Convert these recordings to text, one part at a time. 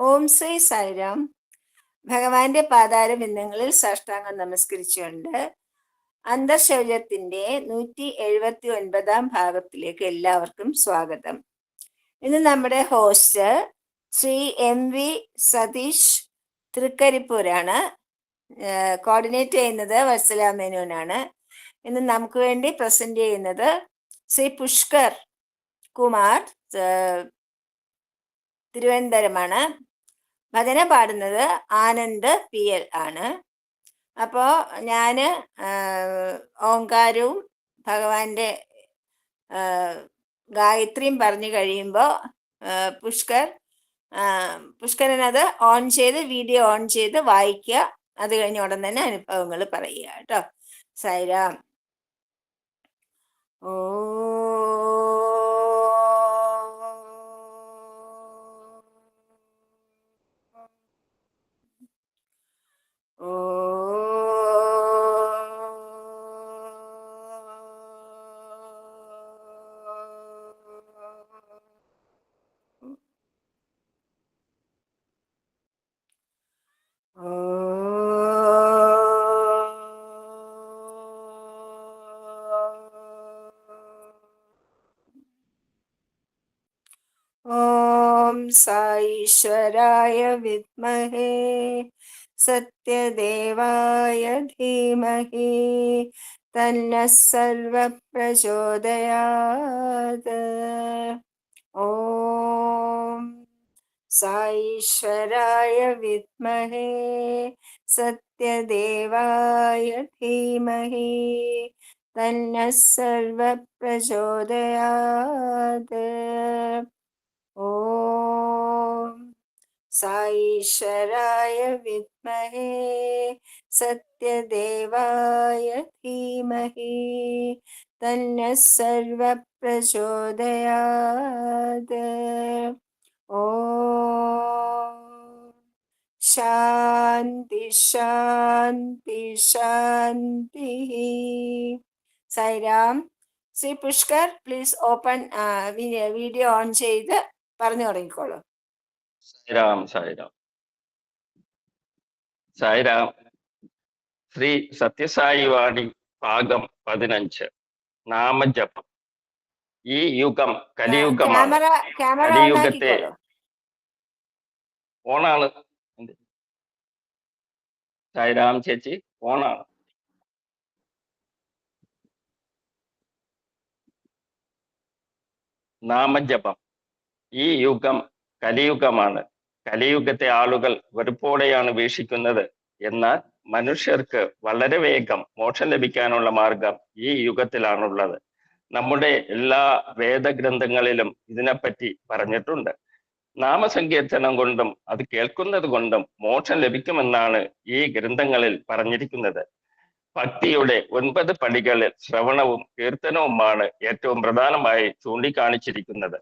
ഓം ശ്രീ സായിരാം. ഭഗവാന്റെ പാതാരബിന്ദങ്ങളിൽ സാഷ്ടാംഗം നമസ്കരിച്ചുകൊണ്ട് അന്തർശൗര്യത്തിന്റെ 179 ഭാഗത്തിലേക്ക് എല്ലാവർക്കും സ്വാഗതം. ഇന്ന് നമ്മുടെ ഹോസ്റ്റ് ശ്രീ MV സതീഷ് തൃക്കരിപ്പൂരാണ്. കോർഡിനേറ്റ് ചെയ്യുന്നത് വത്സല മേനോനാണ്. ഇന്ന് നമുക്ക് വേണ്ടി പ്രസന്റ് ചെയ്യുന്നത് ശ്രീ പുഷ്കർ കുമാർ തിരുവനന്തപുരമാണ്. ഭജന പാടുന്നത് ആനന്ദ് PL ആണ്. അപ്പോൾ ഞാൻ ഓങ്കാരവും ഭഗവാന്റെ ഗായത്രിയും പറഞ്ഞു കഴിയുമ്പോൾ പുഷ്കരനത് വീഡിയോ ഓൺ ചെയ്ത് വായിക്കുക. അത് കഴിഞ്ഞ ഉടൻ തന്നെ അനുഭവങ്ങൾ പറയുക കേട്ടോ. സായിരാം. ഓ ഓം സാईश्वराय വിദ്മഹേ സത്യദേവായ ധീമഹി തന്നഃ സർവഃ പ്രചോദയാത്. ഓം സാईश्वराय വിദ്മഹേ സത്യദേവായ ധീമഹി തന്നഃ സർവഃ പ്രചോദയാത്. ഓം സാईश्वराय വിദ്മഹേ സത്യദേവായ ധീമഹി തന്നഃ സർവഃ പ്രചോദയാത്. ഓം ശാന്തി ശാന്തി ശാന്തി. Sairam. Shri Pushkar, please open video on ചെയ്ത് പറഞ്ഞു തുടങ്ങിക്കോളൂ. സായിരാം സായിരാം സായിരാം. ശ്രീ സത്യസായി വാണി ഭാഗം 15. നാമജപം. ഈ യുഗം കലിയുഗമാണ്. കലിയുഗത്തെ ഓണാണ്. സായിരാം ചേച്ചി ഓണാണ്. നാമജപം. ഈ യുഗം കലിയുഗമാണ്. കലിയുഗത്തെ ആളുകൾ വെറുപ്പോടെയാണ് വീക്ഷിക്കുന്നത്. എന്നാൽ മനുഷ്യർക്ക് വളരെ വേഗം മോക്ഷം ലഭിക്കാനുള്ള മാർഗം ഈ യുഗത്തിലാണുള്ളത്. നമ്മുടെ എല്ലാ വേദഗ്രന്ഥങ്ങളിലും ഇതിനെപ്പറ്റി പറഞ്ഞിട്ടുണ്ട്. നാമസങ്കീർത്തനം കൊണ്ടും അത് കേൾക്കുന്നത് കൊണ്ടും മോക്ഷം ലഭിക്കുമെന്നാണ് ഈ ഗ്രന്ഥങ്ങളിൽ പറഞ്ഞിരിക്കുന്നത്. ഭക്തിയുടെ 9 പടികളിൽ ശ്രവണവും കീർത്തനവുമാണ് ഏറ്റവും പ്രധാനമായി ചൂണ്ടിക്കാണിച്ചിരിക്കുന്നത്.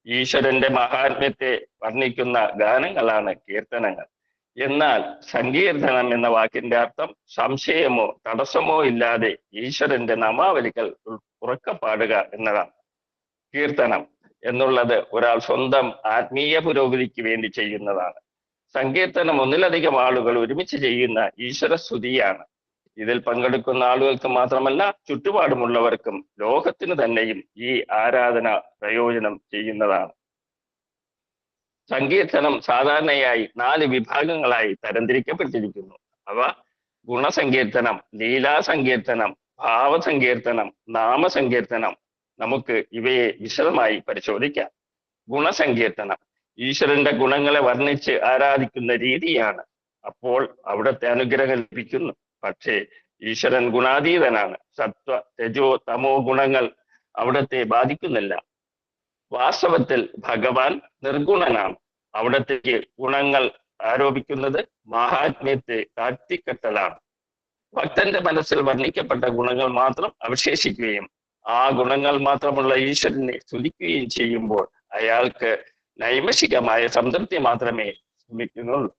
ഈശ്വരന്റെ മഹാത്മ്യത്തെ വർണ്ണിക്കുന്ന ഗാനങ്ങളാണ് കീർത്തനങ്ങൾ. എന്നാൽ സങ്കീർത്തനം എന്ന വാക്കിന്റെ അർത്ഥം സംശയമോ തടസ്സമോ ഇല്ലാതെ ഈശ്വരന്റെ നാമാവലികൾ ഉറക്കപ്പാടുക എന്നതാണ്. കീർത്തനം എന്നുള്ളത് ഒരാൾ സ്വന്തം ആത്മീയ പുരോഗതിക്ക് വേണ്ടി ചെയ്യുന്നതാണ്. സങ്കീർത്തനം ഒന്നിലധികം ആളുകൾ ഒരുമിച്ച് ചെയ്യുന്ന ഈശ്വര സ്തുതിയാണ്. ഇതിൽ പങ്കെടുക്കുന്ന ആളുകൾക്ക് മാത്രമല്ല ചുറ്റുപാടുമുള്ളവർക്കും ലോകത്തിന് തന്നെയും ഈ ആരാധന പ്രയോജനം ചെയ്യുന്നതാണ്. സങ്കീർത്തനം സാധാരണയായി 4 വിഭാഗങ്ങളായി തരംതിരിക്കപ്പെട്ടിരിക്കുന്നു. അവ ഗുണസങ്കീർത്തനം, ലീലാസങ്കീർത്തനം, ഭാവസങ്കീർത്തനം, നാമസങ്കീർത്തനം. നമുക്ക് ഇവയെ വിശദമായി പരിശോധിക്കാം. ഗുണസങ്കീർത്തനം ഈശ്വരന്റെ ഗുണങ്ങളെ വർണ്ണിച്ച് ആരാധിക്കുന്ന രീതിയാണ്. അപ്പോൾ അവിടുത്തെ അനുഗ്രഹം ലഭിക്കുന്നു. പക്ഷേ ഈശ്വരൻ ഗുണാതീതനാണ്. സത്വ രജോ തമോ ഗുണങ്ങൾ അവിടത്തെ ബാധിക്കുന്നില്ല. വാസ്തവത്തിൽ ഭഗവാൻ നിർഗുണനാണ്. അവിടത്തേക്ക് ഗുണങ്ങൾ ആരോപിക്കുന്നത് മഹാത്മ്യത്തെ താഴ്ത്തിക്കെട്ടലാണ്. ഭക്തന്റെ മനസ്സിൽ വർണ്ണിക്കപ്പെട്ട ഗുണങ്ങൾ മാത്രം അവശേഷിക്കുകയും ആ ഗുണങ്ങൾ മാത്രമുള്ള ഈശ്വരനെ സ്തുതിക്കുകയും ചെയ്യുമ്പോൾ അയാൾക്ക് നൈമിഷികമായ സംതൃപ്തി മാത്രമേ ലഭിക്കുന്നുള്ളൂ.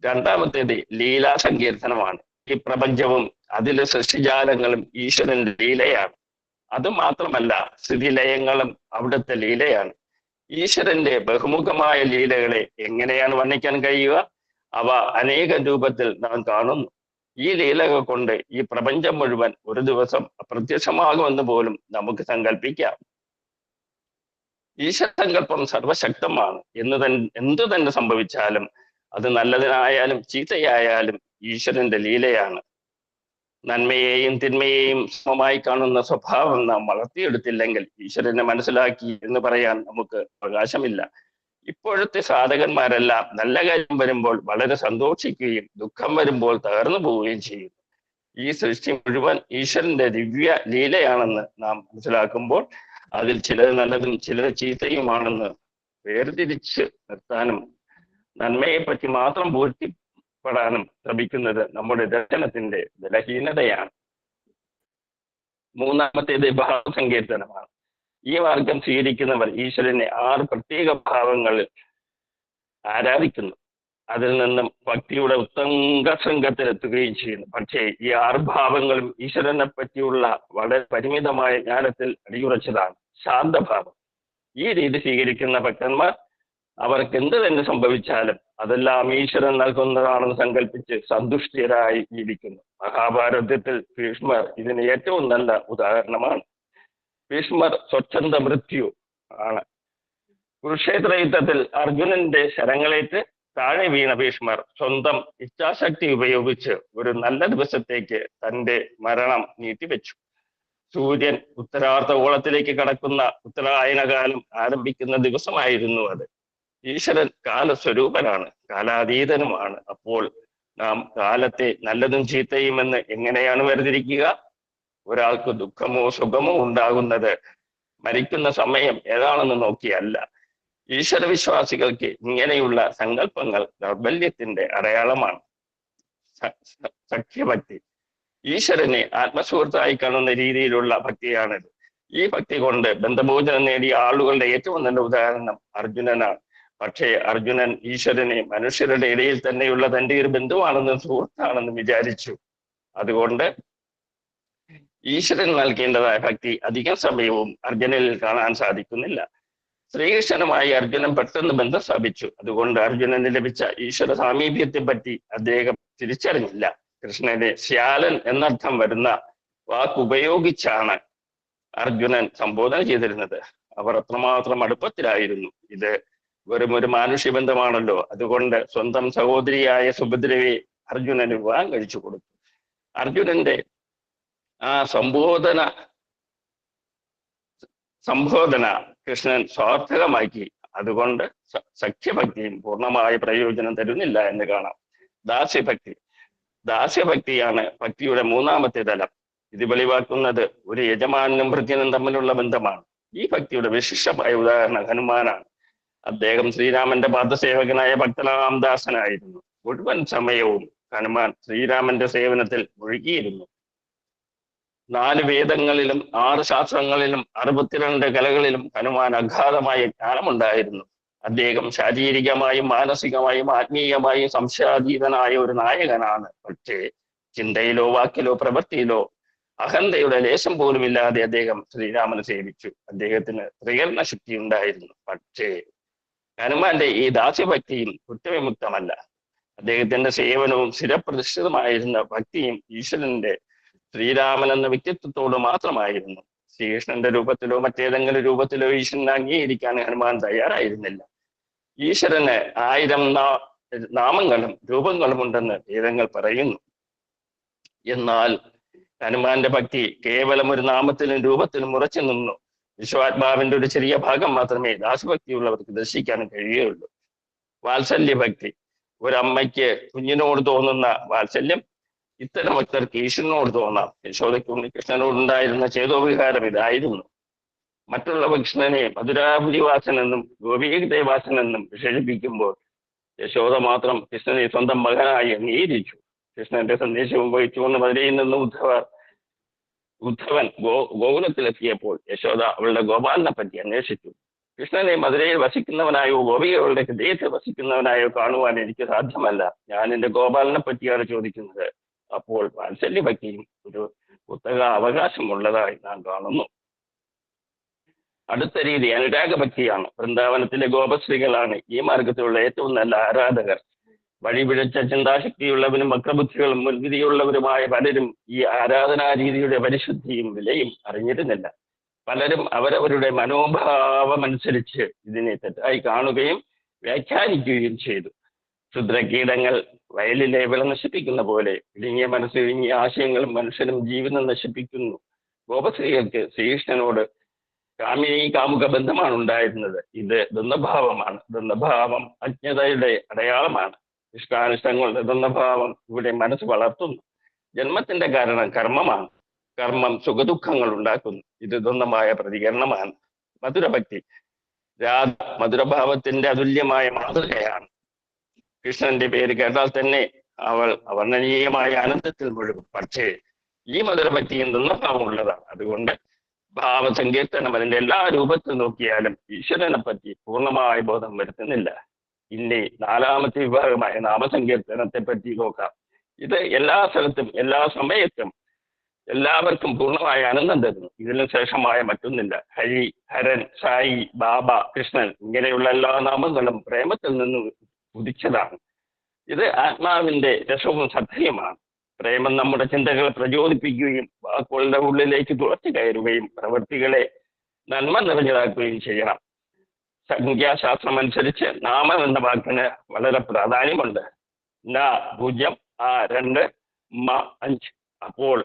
രണ്ടാമത്തേത് ലീലാസങ്കീർത്തനമാണ്. ഈ പ്രപഞ്ചവും അതിലെ സൃഷ്ടിജാലങ്ങളും ഈശ്വരന്റെ ലീലയാണ്. അത് മാത്രമല്ല സ്ഥിതിലയങ്ങളും അവിടുത്തെ ലീലയാണ്. ഈശ്വരന്റെ ബഹുമുഖമായ ലീലകളെ എങ്ങനെയാണ് വർണ്ണിക്കാൻ കഴിയുക? അവ അനേക രൂപത്തിൽ നാം കാണുന്നു. ഈ ലീലകൾ കൊണ്ട് ഈ പ്രപഞ്ചം മുഴുവൻ ഒരു ദിവസം അപ്രത്യക്ഷമാകുമെന്ന് പോലും നമുക്ക് സങ്കല്പിക്കാം. ഈശ്വരസങ്കല്പം സർവശക്തമാണ്. എന്തു തന്നെ സംഭവിച്ചാലും അത് നല്ലതിനായാലും ചീത്തയായാലും ഈശ്വരന്റെ ലീലയാണ്. നന്മയെയും തിന്മയെയും സമമായി കാണുന്ന സ്വഭാവം നാം വളർത്തിയെടുത്തില്ലെങ്കിൽ ഈശ്വരനെ മനസ്സിലാക്കി എന്ന് പറയാൻ നമുക്ക് അവകാശമില്ല. ഇപ്പോഴത്തെ സാധകന്മാരെല്ലാം നല്ല കാര്യം വരുമ്പോൾ വളരെ സന്തോഷിക്കുകയും ദുഃഖം വരുമ്പോൾ തകർന്നു പോവുകയും ചെയ്യും. ഈ സൃഷ്ടി മുഴുവൻ ഈശ്വരന്റെ ദിവ്യ ലീലയാണെന്ന് നാം മനസ്സിലാക്കുമ്പോൾ അതിൽ ചിലത് നല്ലതും ചിലത് ചീത്തയുമാണെന്ന് വേർതിരിച്ച് നിർത്താനും നന്മയെ പറ്റി മാത്രം പൂർത്തിപ്പെടാനും ശ്രമിക്കുന്നത് നമ്മുടെ ദർശനത്തിന്റെ ബലഹീനതയാണ്. മൂന്നാമത്തേത് ഭാവസങ്കീർത്തനമാണ്. ഈ മാർഗം സ്വീകരിക്കുന്നവർ ഈശ്വരനെ 6 പ്രത്യേക ഭാവങ്ങളിൽ ആരാധിക്കുന്നു. അതിൽ നിന്നും ഭക്തിയുടെ ഉത്തംഗ ശൃംഗത്തിലെത്തുകയും ചെയ്യുന്നു. പക്ഷേ ഈ 6 ഭാവങ്ങളും ഈശ്വരനെ പറ്റിയുള്ള വളരെ പരിമിതമായ ജ്ഞാനത്തിൽ അടിയുറച്ചതാണ്. ശാന്തഭാവം. ഈ രീതി സ്വീകരിക്കുന്ന ഭക്തന്മാർ അവർക്ക് എന്ത് തന്നെ സംഭവിച്ചാലും അതെല്ലാം ഈശ്വരൻ നൽകുന്നതാണെന്ന് സങ്കല്പിച്ച് സന്തുഷ്ടരായി ജീവിക്കുന്നു. മഹാഭാരതത്തിൽ ഭീഷ്മർ ഇതിന് ഏറ്റവും നല്ല ഉദാഹരണമാണ്. ഭീഷ്മർ സ്വച്ഛന്ത മൃത്യു ആണ്. കുരുക്ഷേത്ര യുദ്ധത്തിൽ അർജുനന്റെ ശരങ്ങളേറ്റ് താഴെ വീണ ഭീഷ്മർ സ്വന്തം ഇച്ഛാശക്തി ഉപയോഗിച്ച് ഒരു നല്ല ദിവസത്തേക്ക് തന്റെ മരണം നീട്ടിവെച്ചു. സൂര്യൻ ഉത്തരാർദ്ധഗോളത്തിലേക്ക് കടക്കുന്ന ഉത്തരായനകാലം ആരംഭിക്കുന്ന ദിവസമായിരുന്നു അത്. ഈശ്വരൻ കാലസ്വരൂപനാണ്, കാലാതീതനുമാണ്. അപ്പോൾ നാം കാലത്തെ നല്ലതും ചീത്തയും എന്ന് എങ്ങനെയാണ് വേർതിരിക്കുക? ഒരാൾക്ക് ദുഃഖമോ സുഖമോ ഉണ്ടാകുന്നത് മരിക്കുന്ന സമയം ഏതാണെന്ന് നോക്കിയല്ല. ഈശ്വര വിശ്വാസികൾക്ക് ഇങ്ങനെയുള്ള സങ്കല്പങ്ങൾ ദൗർബല്യത്തിന്റെ അടയാളമാണ്. സഖ്യഭക്തി. ഈശ്വരനെ ആത്മസുഹൃത്തായി കാണുന്ന രീതിയിലുള്ള ഭക്തിയാണിത്. ഈ ഭക്തി കൊണ്ട് ബന്ധമോചനം നേടിയ ആളുകളുടെ ഏറ്റവും നല്ല ഉദാഹരണം അർജുനനാണ്. പക്ഷേ അർജുനൻ ഈശ്വരനെ മനുഷ്യരുടെ ഇടയിൽ തന്നെയുള്ള തന്റെ ഒരു ബന്ധുവാണെന്നും സുഹൃത്താണെന്നും വിചാരിച്ചു. അതുകൊണ്ട് ഈശ്വരൻ നൽകേണ്ടതായ ഭക്തി അധികം സമയവും അർജുനനിൽ കാണാൻ സാധിക്കുന്നില്ല. ശ്രീകൃഷ്ണനുമായി അർജുനൻ പെട്ടെന്ന് ബന്ധം സ്ഥാപിച്ചു. അതുകൊണ്ട് അർജുനന് ലഭിച്ച ഈശ്വര സാമീപ്യത്തെ പറ്റി അദ്ദേഹം തിരിച്ചറിഞ്ഞില്ല. കൃഷ്ണനെ ശ്യാലൻ എന്നർത്ഥം വരുന്ന വാക്കുപയോഗിച്ചാണ് അർജുനൻ സംബോധന ചെയ്തിരുന്നത്. അവർ അത്രമാത്രം അടുപ്പത്തിലായിരുന്നു. ഇത് വെറും ഒരു മാനുഷ്യ ബന്ധമാണല്ലോ. അതുകൊണ്ട് സ്വന്തം സഹോദരിയായ സുഭദ്രയെ അർജുനന് വിവാഹം കഴിച്ചു കൊടുത്തു. അർജുനന്റെ ആ സംബോധന കൃഷ്ണൻ സ്വാർത്ഥകമാക്കി. അതുകൊണ്ട് സഖ്യഭക്തിയും പൂർണ്ണമായ പ്രയോജനം തരുന്നില്ല എന്ന് കാണാം. ദാസ്യഭക്തിയാണ് ഭക്തിയുടെ മൂന്നാമത്തെ തലം. ഇത് വെളിവാക്കുന്നത് ഒരു യജമാനും ഭൃത്യനും തമ്മിലുള്ള ബന്ധമാണ്. ഈ ഭക്തിയുടെ വിശിഷ്ടമായ ഉദാഹരണം ഹനുമാനാണ്. അദ്ദേഹം ശ്രീരാമന്റെ പാദസേവകനായ ഭക്തനാമദാസനായിരുന്നു. മുഴുവൻ സമയവും ഹനുമാൻ ശ്രീരാമന്റെ സേവനത്തിൽ മുഴുകിയിരുന്നു. 4 വേദങ്ങളിലും 6 ശാസ്ത്രങ്ങളിലും 62 കലകളിലും ഹനുമാൻ അഗാധമായ ജ്ഞാനമുണ്ടായിരുന്നു. അദ്ദേഹം ശാരീരികമായും മാനസികമായും ആത്മീയമായും സംശയാതീതനായ ഒരു നായകനാണ്. പക്ഷേ ചിന്തയിലോ വാക്കിലോ പ്രവൃത്തിയിലോ അഹന്തയുടെ ലേശം പോലും ഇല്ലാതെ അദ്ദേഹം ശ്രീരാമനെ സേവിച്ചു. അദ്ദേഹത്തിന് ത്രികരണ ശക്തി ഉണ്ടായിരുന്നു. പക്ഷേ ഹനുമാന്റെ ഈ ദാസ്യഭക്തിയും കുറ്റവിമുക്തമല്ല. അദ്ദേഹത്തിന്റെ സേവനവും സ്ഥിരപ്രതിഷ്ഠിതമായിരുന്ന ഭക്തിയും ഈശ്വരന്റെ ശ്രീരാമൻ എന്ന വ്യക്തിത്വത്തോട് മാത്രമായിരുന്നു. ശ്രീകൃഷ്ണന്റെ രൂപത്തിലോ മറ്റേതെങ്കിലും രൂപത്തിലോ ഈശ്വരനെ അംഗീകരിക്കാൻ ഹനുമാൻ തയ്യാറായിരുന്നില്ല. ഈശ്വരന് 1000 നാമങ്ങളും രൂപങ്ങളും ഉണ്ടെന്ന് വേദങ്ങൾ പറയുന്നു. എന്നാൽ ഹനുമാന്റെ ഭക്തി കേവലം ഒരു നാമത്തിലും രൂപത്തിലും ഉറച്ചു നിന്നു. വിശ്വാത്മാവിന്റെ ഒരു ചെറിയ ഭാഗം മാത്രമേ ദാസഭക്തിയുള്ളവർക്ക് ദർശിക്കാൻ കഴിയുകയുള്ളൂ. വാത്സല്യഭക്തി. ഒരമ്മയ്ക്ക് കുഞ്ഞിനോട് തോന്നുന്ന വാത്സല്യം ഇത്തരം ഭക്തർക്ക് ഈശ്വരനോട് തോന്നാം. യശോദയ്ക്ക് ഉണ്ണികൃഷ്ണനോടുണ്ടായിരുന്ന ചേതോവികാരം ഇതായിരുന്നു. മറ്റുള്ള കൃഷ്ണനെ മധുരാപുരിവാസൻ എന്നും ഗോപീദേവാസൻ എന്നും വിശേഷിപ്പിക്കുമ്പോൾ യശോദ മാത്രം കൃഷ്ണനെ സ്വന്തം മകനായി അംഗീകരിച്ചു. കൃഷ്ണന്റെ സന്ദേശവും വഹിച്ചുകൊണ്ട് മധുരയിൽ നിന്ന് ഉദ്ധവൻ ഗോകുലത്തിലെത്തിയപ്പോൾ യശോദ അവളുടെ ഗോപാലിനെ പറ്റി അന്വേഷിച്ചു. കൃഷ്ണനെ മധുരയിൽ വസിക്കുന്നവനായോ ഗോപികകളുടെ ഹൃദയത്തിൽ വസിക്കുന്നവനായോ കാണുവാൻ എനിക്ക് സാധ്യമല്ല. ഞാൻ എന്റെ ഗോപാലിനെ പറ്റിയാണ് ചോദിക്കുന്നത്. അപ്പോൾ വാത്സല്യഭക്തിയും ഒരു പുസ്തക അവകാശമുള്ളതായി നാം കാണുന്നു. അടുത്ത രീതി അനുരാഗഭക്തിയാണ്. വൃന്ദാവനത്തിലെ ഗോപശ്രീകളാണ് ഈ മാർഗത്തിലുള്ള ഏറ്റവും നല്ല ആരാധകർ. വഴിപിഴച്ച ചിന്താശക്തിയുള്ളവരും വക്രബുദ്ധികളും മുൻവിധിയുള്ളവരുമായ പലരും ഈ ആരാധനാ രീതിയുടെ പരിശുദ്ധിയും വിലയും അറിഞ്ഞിരുന്നില്ല. പലരും അവരവരുടെ മനോഭാവമനുസരിച്ച് ഇതിനെ തെറ്റായി കാണുകയും വ്യാഖ്യാനിക്കുകയും ചെയ്തു. ക്ഷുദ്രകീടങ്ങൾ വയലിലെ വിള നശിപ്പിക്കുന്ന പോലെ ഇടുങ്ങിയ മനസ്സ് ഇടുങ്ങിയ ആശയങ്ങളും മനുഷ്യനും ജീവിതം നശിപ്പിക്കുന്നു. ഗോപശ്രീകൾക്ക് ശ്രീകൃഷ്ണനോട് കാമിനി കാമുക ബന്ധമാണ് ഉണ്ടായിരുന്നത്. ഇത് ദ്വന്ദ്ഭാവമാണ്. ദ്വന്ദ്ഭാവം അജ്ഞതയുടെ അടയാളമാണ്. ഇഷ്ടാനിഷ്ടങ്ങളുടെ ദ്വന്ദ്ഭാവം ഇവിടെ മനസ്സ് വളർത്തുന്നു. ജന്മത്തിന്റെ കാരണം കർമ്മമാണ്. കർമ്മം സുഖദുഃഖങ്ങൾ ഉണ്ടാക്കുന്നു. ഇത് ദ്വന്ദ്മായ പ്രതികരണമാണ്. മധുരഭക്തി രാധ മധുരഭാവത്തിന്റെ അതുല്യമായ മാതൃകയാണ്. കൃഷ്ണന്റെ പേര് കേട്ടാൽ തന്നെ അവൾ അവർണ്ണനീയമായ ആനന്ദത്തിൽ മുഴുകും. പക്ഷേ ഈ മധുരഭക്തിയും ദ്വന്ദ്ഭാവമുള്ളതാണ്. അതുകൊണ്ട് ഭാവസങ്കീർത്തനം അതിന്റെ എല്ലാ രൂപത്തിൽ നോക്കിയാലും ഈശ്വരനെ പറ്റി പൂർണ്ണമായ ബോധം വരുത്തുന്നില്ല. ഇനി നാലാമത്തെ വിഭാഗമായ നാമസങ്കീർത്തനത്തെ പറ്റി നോക്കാം. ഇത് എല്ലാ സ്ഥലത്തും എല്ലാ സമയത്തും എല്ലാവർക്കും പൂർണ്ണമായ ആനന്ദം തരുന്നു. ഇതിനു ശേഷമായ മറ്റൊന്നില്ല. ഹരി, ഹരൻ, സായി, ബാബ, കൃഷ്ണൻ ഇങ്ങനെയുള്ള എല്ലാ നാമങ്ങളും പ്രേമത്തിൽ നിന്ന് ഉദിച്ചതാണ്. ഇത് ആത്മാവിന്റെ രസവും ശ്രദ്ധയുമാണ്. പ്രേമം നമ്മുടെ ചിന്തകളെ പ്രചോദിപ്പിക്കുകയും വാക്കുകളുടെ ഉള്ളിലേക്ക് തുളച്ചു കയറുകയും പ്രവൃത്തികളെ നന്മ നിറഞ്ഞതാക്കുകയും ചെയ്യണം. സംഖ്യാശാസ്ത്രം അനുസരിച്ച് നാമം എന്ന വാക്കിന് വളരെ പ്രാധാന്യമുണ്ട്. ന 0, ആ 2, മ 5. അപ്പോൾ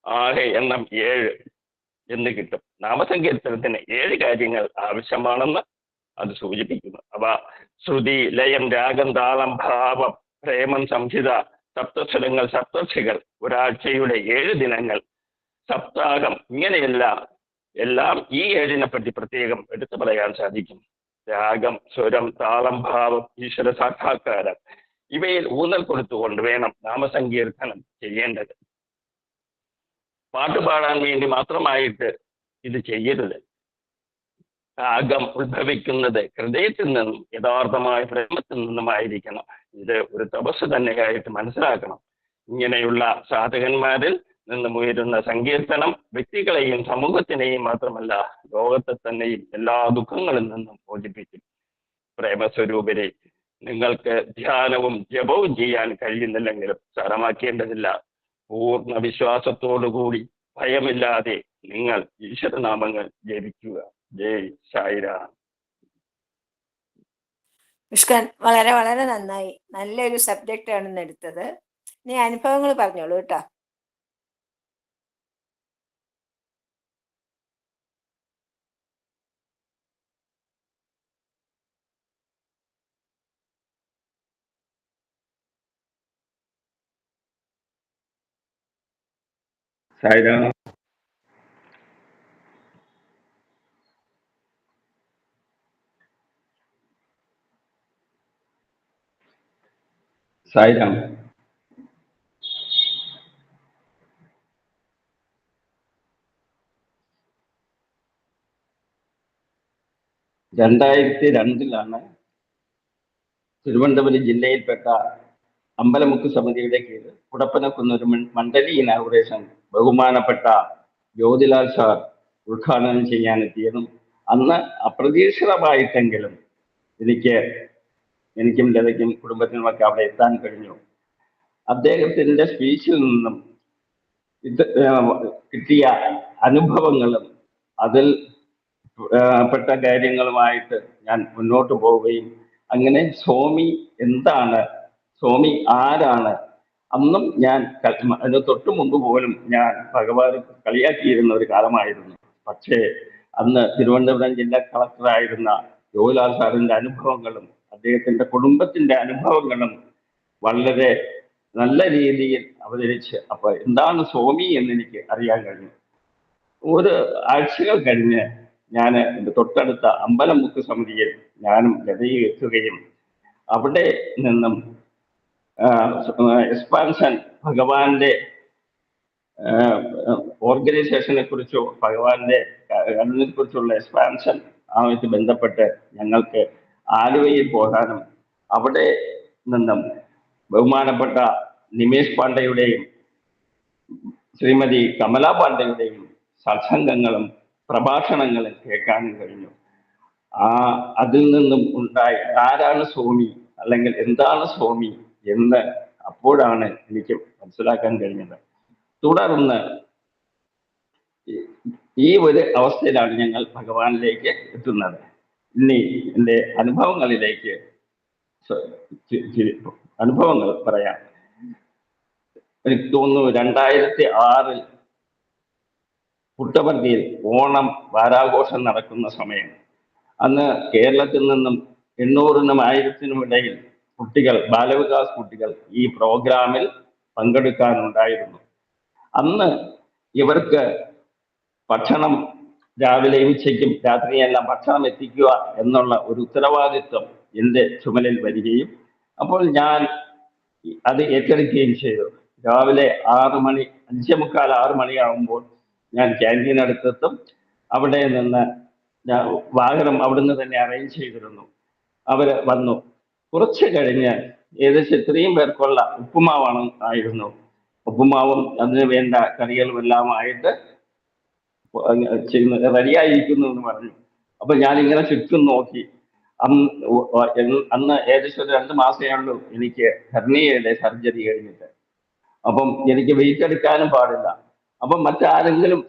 ആകെ എണ്ണം 7 എന്ന് കിട്ടും. നാമസങ്കീർത്തനത്തിന് 7 കാര്യങ്ങൾ ആവശ്യമാണെന്ന് അത് സൂചിപ്പിക്കുന്നു. അവ ശ്രുതി, ലയം, രാഗം, താളം, ഭാവം, പ്രേമം, സംഹിത, സപ്തസ്വരങ്ങൾ, സപ്തർഷികൾ, ഒരാഴ്ചയുടെ 7 ദിനങ്ങൾ, സപ്താഹം, എല്ലാം ഈ 7 പറ്റി പ്രത്യേകം എടുത്തു പറയാൻ സാധിക്കും. രാഗം, സ്വരം, താളം, ഭാവം, ഈശ്വര സാക്ഷാത്കാരം ഇവയിൽ ഊന്നൽ കൊടുത്തുകൊണ്ട് വേണം നാമസങ്കീർത്തനം ചെയ്യേണ്ടത്. പാട്ടുപാടാൻ വേണ്ടി മാത്രമായിട്ട് ഇത് ചെയ്യരുത്. രാഗം ഉത്ഭവിക്കുന്നത് ഹൃദയത്തിൽ നിന്നും യഥാർത്ഥമായ പ്രേമത്തിൽ നിന്നുമായിരിക്കണം. ഇത് ഒരു തപസ് തന്നെയായിട്ട് മനസ്സിലാക്കണം. ഇങ്ങനെയുള്ള സാധകന്മാരിൽ നിന്നും ഉയരുന്ന സങ്കീർത്തനം വ്യക്തികളെയും സമൂഹത്തിനെയും മാത്രമല്ല ലോകത്തെ തന്നെയും എല്ലാ ദുഃഖങ്ങളിൽ നിന്നും മോചിപ്പിക്കും. പ്രേമസ്വരൂപരെ, നിങ്ങൾക്ക് ധ്യാനവും ജപവും ചെയ്യാൻ കഴിയുന്നില്ലെങ്കിലും സാരമാക്കേണ്ടതില്ല. പൂർണ്ണ വിശ്വാസത്തോടുകൂടി ഭയമില്ലാതെ നിങ്ങൾ ഈശ്വരനാമങ്ങൾ ജപിക്കുക. ജയ് സായിരാം. പുഷ്കൻ, വളരെ വളരെ നന്നായി. നല്ലൊരു സബ്ജക്റ്റ് ആണ് ഇന്ന് എടുത്തത്. നീ അനുഭവങ്ങൾ പറഞ്ഞോളൂ കേട്ടോ. സായിരാം. സായിരാം. 2002 തിരുവനന്തപുരം ജില്ലയിൽപ്പെട്ട അമ്പലമുക്ക് സമിതിയുടെ കീഴിൽ കുടപ്പനക്കുന്നൊരു മണ്ഡലി ഇനാഗുറേഷൻ ബഹുമാനപ്പെട്ട ജ്യോതിലാൽ സാർ ഉദ്ഘാടനം ചെയ്യാനെത്തിയതും അന്ന് അപ്രതീക്ഷിതമായിട്ടെങ്കിലും എനിക്കും ലതയ്ക്കും കുടുംബത്തിനുമൊക്കെ അവിടെ എത്താൻ കഴിഞ്ഞു. അദ്ദേഹത്തിൻ്റെ സ്പീച്ചിൽ നിന്നും കിട്ടിയ അനുഭവങ്ങളും അതിൽ പെട്ട കാര്യങ്ങളുമായിട്ട് ഞാൻ മുന്നോട്ട് പോവുകയും അങ്ങനെ സ്വാമി എന്താണ്, സ്വാമി ആരാണ്, അന്നും ഞാൻ അതിന് തൊട്ടു മുമ്പ് പോലും ഞാൻ ഭഗവാൻ കളിയാക്കിയിരുന്ന ഒരു കാലമായിരുന്നു. പക്ഷേ അന്ന് തിരുവനന്തപുരം ജില്ലാ കളക്ടറായിരുന്ന ജ്യോതിലാൽ സാറിൻ്റെ അനുഭവങ്ങളും അദ്ദേഹത്തിൻ്റെ കുടുംബത്തിൻ്റെ അനുഭവങ്ങളും വളരെ നല്ല രീതിയിൽ അവതരിച്ച് അപ്പോൾ എന്താണ് സ്വാമി എന്നെനിക്ക് അറിയാൻ കഴിഞ്ഞു. ഒരു ആഴ്ചകൾ കഴിഞ്ഞ് ഞാൻ എൻ്റെ തൊട്ടടുത്ത അമ്പലമുക്ക് സമിതിയിൽ ഞാനും ലതയും എത്തുകയും അവിടെ നിന്നും എക്സ്പാൻഷൻ ഭഗവാന്റെ ഓർഗനൈസേഷനെ കുറിച്ചോ ഭഗവാന്റെ അതിനെ കുറിച്ചുള്ള എക്സ്പാൻഷൻ ആയിട്ട് ബന്ധപ്പെട്ട് ഞങ്ങൾക്ക് ആലുവയിൽ പോകാനും അവിടെ നിന്നും ബഹുമാനപ്പെട്ട നിമേഷ് പാണ്ഡെയുടെയും ശ്രീമതി കമലാ പാണ്ഡെയുടെയും സത്സംഗങ്ങളും പ്രഭാഷണങ്ങൾ കേൾക്കാനും കഴിഞ്ഞു. അതിൽ നിന്നും ഉണ്ടായ ആരാണ് സ്വാമി അല്ലെങ്കിൽ എന്താണ് സ്വാമി എന്ന് അപ്പോഴാണ് എനിക്ക് മനസ്സിലാക്കാൻ കഴിഞ്ഞത്. തുടർന്ന് ഈ ഒരു അവസ്ഥയിലാണ് ഞങ്ങൾ ഭഗവാനിലേക്ക് എത്തുന്നത്. ഇനി എൻ്റെ അനുഭവങ്ങൾ പറയാം. എനിക്ക് തോന്നുന്നു 2006 പുട്ടപർത്തിയിൽ ഓണം വാരാഘോഷം നടക്കുന്ന സമയം. അന്ന് കേരളത്തിൽ നിന്നും 800-നും 1000-നും ഇടയിൽ കുട്ടികൾ, ബാലവികാസ് കുട്ടികൾ ഈ പ്രോഗ്രാമിൽ പങ്കെടുക്കാനുണ്ടായിരുന്നു. അന്ന് ഇവർക്ക് ഭക്ഷണം രാവിലെയും ഉച്ചയ്ക്കും രാത്രിയെല്ലാം ഭക്ഷണം എത്തിക്കുക എന്നുള്ള ഒരു ഉത്തരവാദിത്വം എൻ്റെ ചുമലിൽ വരികയും അപ്പോൾ ഞാൻ അത് ഏറ്റെടുക്കുകയും ചെയ്തു. രാവിലെ 6 മണി, 5:45, 6 മണിയാകുമ്പോൾ ഞാൻ ക്യാൻറ്റീനടുത്തെത്തും. അവിടെ നിന്ന് വാഹനം അവിടുന്ന് തന്നെ അറേഞ്ച് ചെയ്തിരുന്നു. അവർ വന്നു. കുറച്ച് കഴിഞ്ഞ് ഏകദേശം ഇത്രയും പേർക്കുള്ള ആയിരുന്നു. ഉപ്പുമാവും അതിന് വേണ്ട കറികളും എല്ലാം ആയിട്ട് റെഡിയായിരിക്കുന്നു എന്ന് പറഞ്ഞു. അപ്പൊ ഞാനിങ്ങനെ ചുറ്റും നോക്കി. അന്ന് ഏകദേശം ഒരു 2 മാസമേ ഉള്ളൂ എനിക്ക് ഹെർണിയയുടെ സർജറി കഴിഞ്ഞിട്ട്. അപ്പം എനിക്ക് വെയിറ്റ് എടുക്കാനും പാടില്ല. അപ്പം മറ്റാരെങ്കിലും,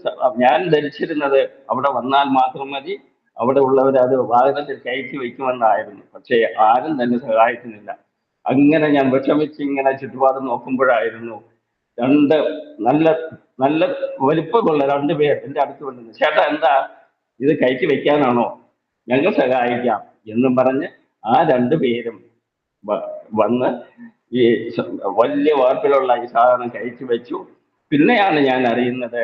ഞാൻ ധരിച്ചിരുന്നത് അവിടെ വന്നാൽ മാത്രം മതി, അവിടെ ഉള്ളവർ അത് വാഹനത്തിൽ കയറ്റി വയ്ക്കുമെന്നായിരുന്നു. പക്ഷേ ആരും തന്നെ സഹായിക്കുന്നില്ല. അങ്ങനെ ഞാൻ വിഷമിച്ച് ഇങ്ങനെ ചുറ്റുപാട് നോക്കുമ്പോഴായിരുന്നു 2 നല്ല നല്ല വലിപ്പമുള്ള 2 പേർ എൻ്റെ അടുത്ത് വന്നത്. ചേട്ടാ, എന്താ ഇത് കയറ്റി വയ്ക്കാനാണോ? ഞങ്ങൾ സഹായിക്കാം എന്നും പറഞ്ഞ് ആ 2 പേരും വന്ന് ഈ വലിയ വാർപ്പിലുള്ള ഈ സാധനം കയറ്റി വെച്ചു. പിന്നെയാണ് ഞാൻ അറിയുന്നത്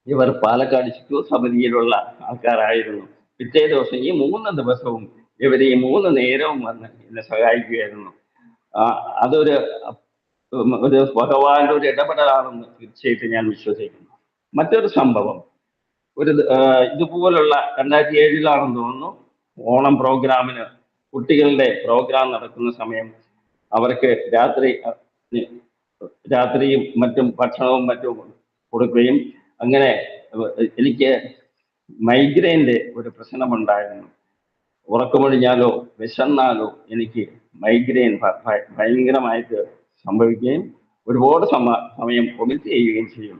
ഇവർ പാലക്കാട് ശിശു സമിതിയിലുള്ള ആൾക്കാരായിരുന്നു. പിറ്റേ ദിവസം ഈ 3 ദിവസവും ഇവർ ഈ 3 നേരവും വന്ന് എന്നെ സഹായിക്കുകയായിരുന്നു. അതൊരു ഭഗവാന്റെ ഒരു ഇടപെടലാണെന്ന് തീർച്ചയായിട്ടും ഞാൻ വിശ്വസിക്കുന്നു. മറ്റൊരു സംഭവം, ഇതുപോലുള്ള 2007 തോന്നുന്നു, ഓണം പ്രോഗ്രാമിന് കുട്ടികളുടെ പ്രോഗ്രാം നടക്കുന്ന സമയം അവർക്ക് രാത്രിയും മറ്റും ഭക്ഷണവും മറ്റും കൊടുക്കുകയും അങ്ങനെ എനിക്ക് മൈഗ്രെയിൻ്റെ ഒരു പ്രശ്നമുണ്ടായിരുന്നു. ഉറക്കമൊഴിഞ്ഞാലോ വിശന്നാലോ എനിക്ക് മൈഗ്രെയിൻ ഭയങ്കരമായിട്ട് സംഭവിക്കുകയും ഒരുപാട് സമയം വൊമിറ്റ് ചെയ്യുകയും ചെയ്യും.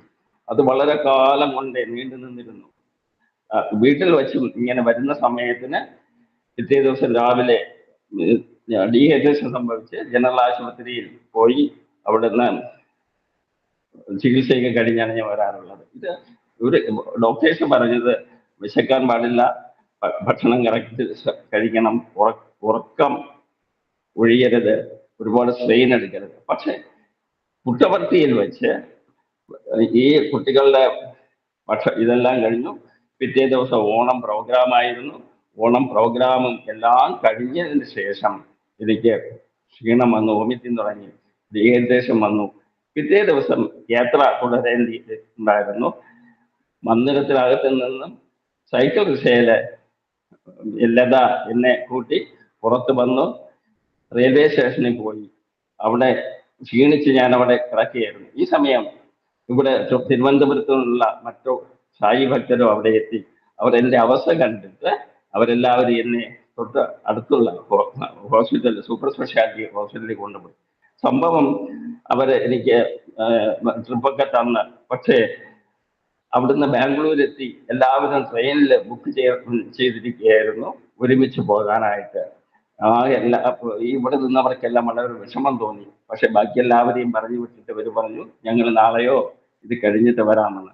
അത് വളരെ കാലം കൊണ്ട് നീണ്ടു നിന്നിരുന്നു. വീട്ടിൽ വെച്ചും ഇങ്ങനെ വരുന്ന സമയത്തിന് പിറ്റേ ദിവസം രാവിലെ ഡീഹൈഡ്രേഷൻ സംഭവിച്ച് ജനറൽ ആശുപത്രിയിൽ പോയി അവിടുന്ന് ചികിത്സയൊക്കെ കഴിഞ്ഞാണ് ഞാൻ വരാറുള്ളത്. ഇത് ഒരു ഡോക്ടേഴ്സ് പറഞ്ഞത് വിശക്കാൻ പാടില്ല, ഭക്ഷണം കറക്റ്റ് കഴിക്കണം, ഉറക്കം ഒഴിയരുത്, ഒരുപാട് സ്ട്രെയിൻ എടുക്കരുത്. പക്ഷെ പുട്ടപർത്തിയിൽ വെച്ച് ഈ കുട്ടികളുടെ ഇതെല്ലാം കഴിഞ്ഞു. പിറ്റേ ദിവസം ഓണം പ്രോഗ്രാമായിരുന്നു. ഓണം പ്രോഗ്രാമും എല്ലാം കഴിഞ്ഞതിന് ശേഷം എനിക്ക് ക്ഷീണം വന്നു, വോമിറ്റിംഗ് തുടങ്ങി, ഡീഹൈഡ്രേഷൻ വന്നു. പിറ്റേ ദിവസം യാത്ര തുടരേണ്ടിയിട്ടുണ്ടായിരുന്നു. മന്ദിരത്തിനകത്ത് നിന്നും സൈക്കിൾ റിക്ഷയില് ലത എന്നെ കൂട്ടി പുറത്ത് വന്നു. റെയിൽവേ സ്റ്റേഷനിൽ പോയി. അവിടെ ക്ഷീണിച്ച് ഞാൻ അവിടെ കിടക്കുകയായിരുന്നു. ഈ സമയം ഇവിടെ തിരുവനന്തപുരത്തു നിന്നുള്ള മറ്റു സായി ഭക്തരും അവിടെ എത്തി. അവർ എൻ്റെ അവസ്ഥ കണ്ടിട്ട് അവരെല്ലാവരും എന്നെ തൊട്ട് അടുത്തുള്ള ഹോസ്പിറ്റലിൽ, സൂപ്പർ സ്പെഷ്യാലിറ്റി ഹോസ്പിറ്റലിൽ കൊണ്ടുപോയി. സംഭവം അവർ എനിക്ക് ട്രിപ്പൊക്കെ തന്ന്. പക്ഷേ അവിടുന്ന് ബാംഗ്ലൂരെത്തി എല്ലാവരും ട്രെയിനിൽ ബുക്ക് ചെയ്തിരിക്കുകയായിരുന്നു ഒരുമിച്ച് പോകാനായിട്ട്. ഇവിടെ നിന്നവർക്കെല്ലാം വളരെ വിഷമം തോന്നി. പക്ഷെ ബാക്കി എല്ലാവരെയും പറഞ്ഞു വിട്ടിട്ട് ഇവർ പറഞ്ഞു, ഞങ്ങൾ നാളെയോ ഇത് കഴിഞ്ഞിട്ട് വരാമെന്ന്.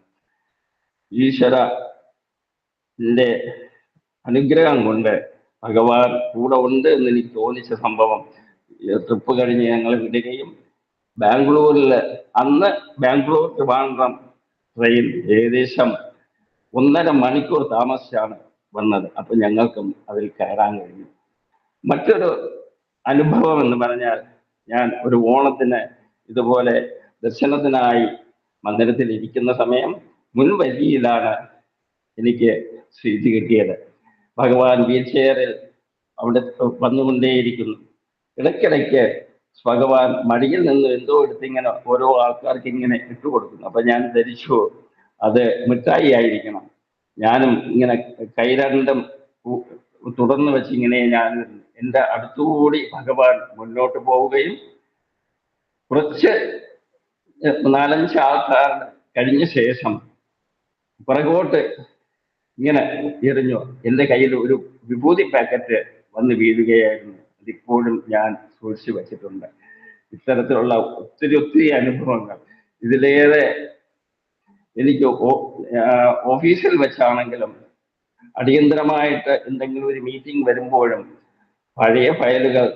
ഈശ്വരന്റെ അനുഗ്രഹം കൊണ്ട് ഭഗവാൻ കൂടെ ഉണ്ട് എന്ന് എനിക്ക് തോന്നിച്ച സംഭവം, ട്രിപ്പ് കഴിഞ്ഞ് ഞങ്ങൾ വിടുകയും ബാംഗ്ലൂരിൽ, അന്ന് ബാംഗ്ലൂർ ട്രിവാൻഡ്രം ട്രെയിൻ ഏകദേശം 1.5 മണിക്കൂർ താമസിച്ചാണ് വന്നത്. അപ്പൊ ഞങ്ങൾക്കും അതിൽ കയറാൻ കഴിഞ്ഞു. മറ്റൊരു അനുഭവം എന്ന് പറഞ്ഞാൽ, ഞാൻ ഒരു ഓണത്തിന് ഇതുപോലെ ദർശനത്തിനായി മന്ദിരത്തിൽ ഇരിക്കുന്ന സമയം മുൻവരിയിലാണ് എനിക്ക് സീറ്റ് കിട്ടിയത്. ഭഗവാൻ വീൽ ചെയറിൽ അവിടെ വന്നുകൊണ്ടേയിരിക്കുന്നു. ഇടയ്ക്കിടയ്ക്ക് ഭഗവാൻ മടിയിൽ നിന്ന് എന്തോ എടുത്തിങ്ങനെ ഓരോ ആൾക്കാർക്ക് ഇങ്ങനെ ഇട്ടുകൊടുക്കുന്നു. അപ്പൊ ഞാൻ ധരിച്ചു അത് മിഠായി ആയിരിക്കണം. ഞാനും ഇങ്ങനെ കൈ രണ്ടും തുടർന്ന് വെച്ച് ഇങ്ങനെ ഞാൻ എൻ്റെ അടുത്തുകൂടി ഭഗവാൻ മുന്നോട്ട് പോവുകയും കുറച്ച് 4-5 ആൾക്കാർ കഴിഞ്ഞ ശേഷം പുറകോട്ട് ഇങ്ങനെ എറിഞ്ഞു എൻ്റെ കയ്യിൽ ഒരു വിഭൂതി പാക്കറ്റ് വന്ന് വീഴുകയായിരുന്നു. അതിപ്പോഴും ഞാൻ സൂക്ഷിച്ചു വെച്ചിട്ടുണ്ട്. ഇത്തരത്തിലുള്ള ഒത്തിരി അനുഭവങ്ങൾ. ഇതിലേറെ എനിക്ക് ഓഫീസിൽ വെച്ചാണെങ്കിലും അടിയന്തരമായിട്ട് എന്തെങ്കിലും ഒരു മീറ്റിംഗ് വരുമ്പോഴും പഴയ ഫയലുകൾ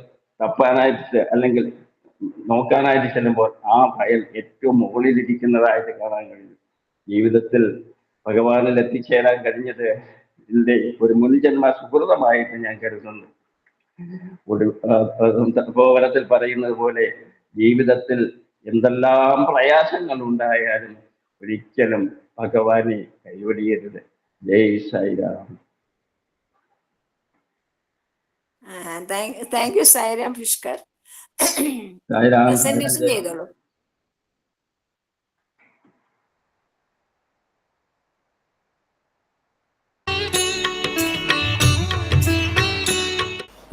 തപ്പാനായിട്ട് അല്ലെങ്കിൽ നോക്കാനായിട്ട് ചെല്ലുമ്പോൾ ആ ഫയൽ ഏറ്റവും മുകളിലിരിക്കുന്നതായിട്ട് കാണാൻ കഴിയും. ജീവിതത്തിൽ ഭഗവാനിൽ എത്തിച്ചേരാൻ കഴിഞ്ഞത് എൻ്റെ ഒരു മുൻജന്മ സുഹൃതമായിട്ട് ഞാൻ കരുതുന്നു. തപോവനത്തിൽ പറയുന്നത് പോലെ ജീവിതത്തിൽ എന്തെല്ലാം പ്രയാസങ്ങൾ ഉണ്ടായാലും ഒരിക്കലും ഭഗവാനെ കൈവടിയരുത്. ജയ് Sairam. Thank you Sairam Pushkar. Presentation ചെയ്തോളൂ.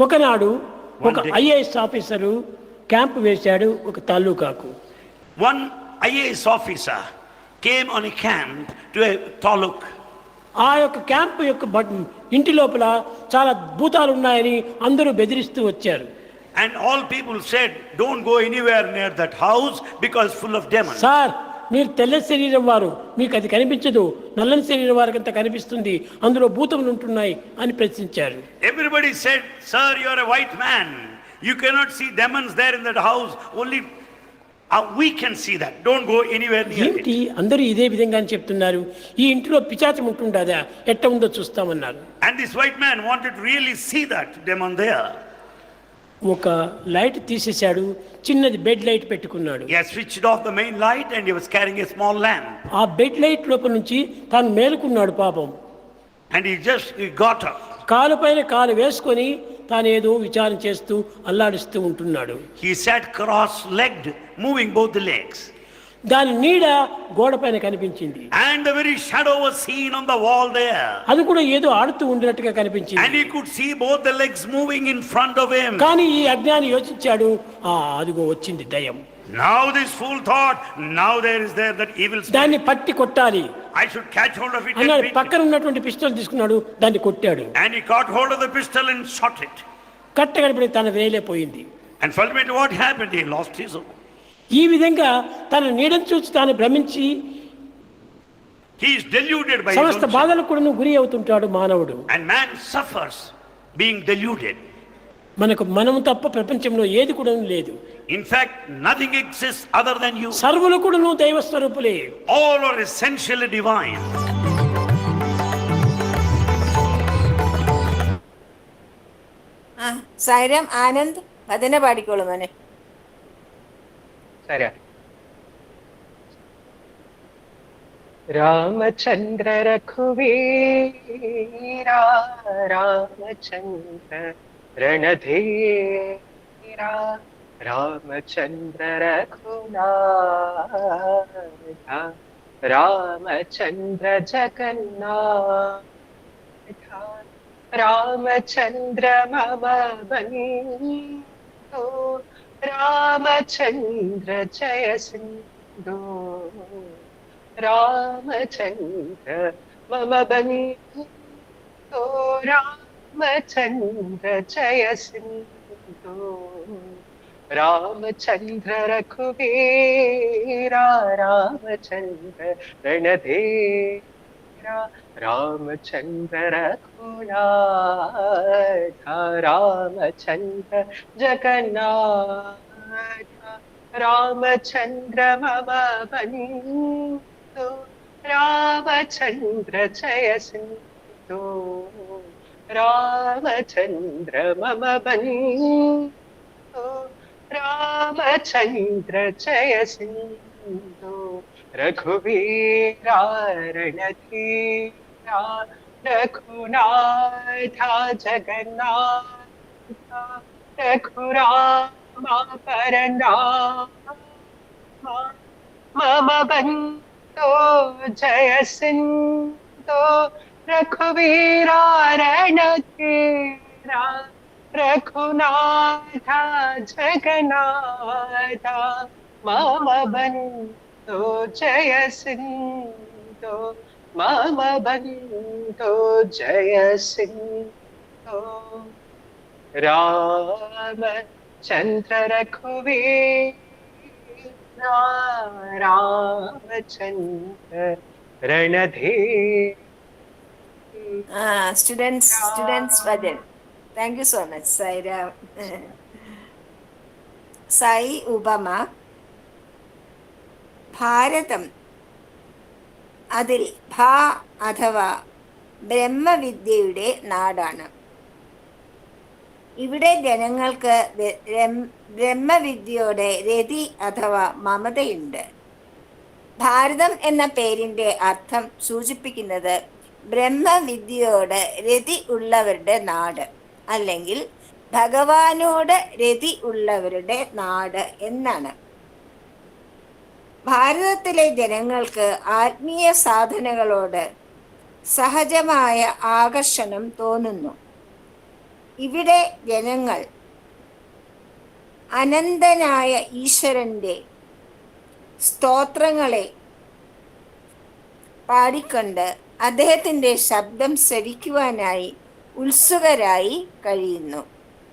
ఒకనాడు ఒక ఐఏఎస్ ఆఫీసరు క్యాంప్ వేశాడు ఒక తాలూకాకు. One IAS officer came on a camp to a taluk. ఆ యొక్క క్యాంప్ యొక్క ఇంటి లోపల చాలా భూతాలు ఉన్నాయని అందరూ బెదిరిస్తూ వచ్చారు. And all people said, don't go anywhere near that house because full of demons. Sir, మీరు తెల్ల శరీరం వారు, మీకు అది కనిపించదు, నల్లని శరీరం వారికి అంత కనిపిస్తుంది, అందులో భూతములు ఉంటున్నాయి అని ప్రశ్నించారు. Everybody said, sir, you are a white man, you cannot see demons there in that house, only we can see that, don't go anywhere near it. ఏంటి అందరూ ఇదే విధంగా చెప్తున్నారు? ఈ ఇంటిలో పిశాచం ఉంటుండదా, ఎట్ట ఉందో చూస్తామన్నారు. And this white man wanted to really see that demon there. ఒక లైట్ తీసేశాడు, చిన్నది బెడ్ లైట్ పెట్టుకున్నాడు. He had switched off the main light and he was carrying a small lamp. ఆ బెడ్ లైట్ లోపల నుంచి తాను మేలుకున్నాడు పాపం. And he got up. కాలు పైన కాలు వేసుకొని తాను ఏదో విచారం చేస్తూ అల్లాడిస్తూ ఉంటున్నాడు. He sat cross-legged, moving both the legs. దాని నీడ గోడ పైన కనిపించింది. And the very shadow was seen on the wall there. అది కూడా ఏదో ఆడుతూ ఉండినట్టుగా కనిపించింది. And he could see both the legs moving in front of him. కానీ ఈ అజ్ఞాని యోచించాడు, అదిగో వచ్చింది దయ్యం. Now this fool thought, now there is that evil spirit. దాన్ని పట్టి కొట్టాలి. I should catch hold of it. అన్నాడు. పక్కన ఉన్నటువంటి పిస్టల్ తీసుకున్నాడు, దాన్ని కొట్టాడు. And he caught hold of the pistol and shot it. కట్ట కనపడి తన వేలే పోయింది. And ultimately what happened? He lost his own. ఈ విధంగా తన నీడను చూసి తాను భ్రమించి he is deluded by సమస్త బాధలకు కూడా గురి అవుతుంటాడు మానవుడు. And man suffers being deluded. మనం తప్ప ప్రపంచంలో ఏది కూడా లేదు. In fact, nothing exists other than you. సర్వులు కూడా దైవ స్వరూపులే. All are essentially divine. Sai Ram Anand ഭജന പാടിക്കോളൂ മോനെ. रामचंद्र रघुवीरा रामचंद्र रणधीरा रामचंद्र रघुनाथा रामचंद्र जगन्नाथा रामचंद्र मम बन्धु रामचंद्र जय सिंधु रामचंद्र मम बन्धु रामचंद्र जय सिंधु रामचंद्र रघुवीरा रामचंद्र रणधीरा रामचंद्र रघुनाथा रामचंद्र जगन्नाथा रामचंद्र मम बन्धु रामचंद्र जय सिंधु रामचंद्र मम बन्धु रामचंद्र जय सिंधु रघुवीरा रणधीरा रघुनाथा जगन्नाथा रघुरामा परनामा मम बन्धु जय सिंधु रघुवीरा रणधीरा रघुनाथ जगन्नाथ मम बन्धु जय सिन्धु मम बन्धु जय सिन्धु रामचन्द्र रघुवीरा रामचन्द्र रणधीर സ്റ്റുഡൻസ് വചൻ. Thank you so much Sairam. Sai Upama. ഭാരതം അതിൽ ഭാ അഥവാ ബ്രഹ്മവിദ്യയുടെ നാടാണ്. ഇവിടെ ജനങ്ങൾക്ക് ബ്രഹ്മവിദ്യയുടെ രതി അഥവാ മമതയുണ്ട്. ഭാരതം എന്ന പേരിന്റെ അർത്ഥം സൂചിപ്പിക്കുന്നത് ബ്രഹ്മവിദ്യയോട് രതി ഉള്ളവരുടെ നാട്, അല്ലെങ്കിൽ ഭഗവാനോട് രതി ഉള്ളവരുടെ നാട് എന്നാണ്. ഭാരതത്തിലെ ജനങ്ങൾക്ക് ആത്മീയ സാധനകളോട് സഹജമായ ആകർഷണം തോന്നുന്നു. ഇവിടെ ജനങ്ങൾ അനന്തനായ ഈശ്വരന്റെ സ്തോത്രങ്ങളെ പാടിക്കൊണ്ട് അദ്ദേഹത്തിന്റെ ശബ്ദം ശ്രവിക്കുവാനായി ഉത്സുകരായി കഴിയുന്നു.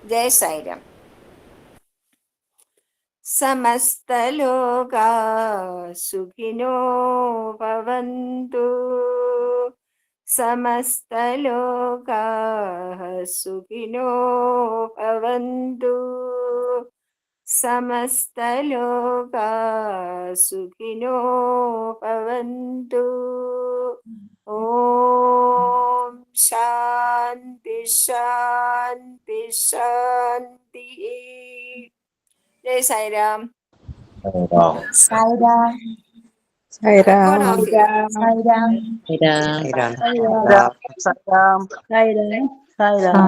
ജയ സായിരാം. സമസ്തലോകാ സുഖിനോ ഭവന്തു, സമസ്തലോകാ സുഖിനോ ഭവന്തു, സമസ്തലോകാ സുഖിനോ ഭവന്തു. ഓം ശാന്തി ശാന്തി ശാന്തി. ജയ് സായിരാം. സായിരാം. സായിരാം. സായിരാം. സായിരാം.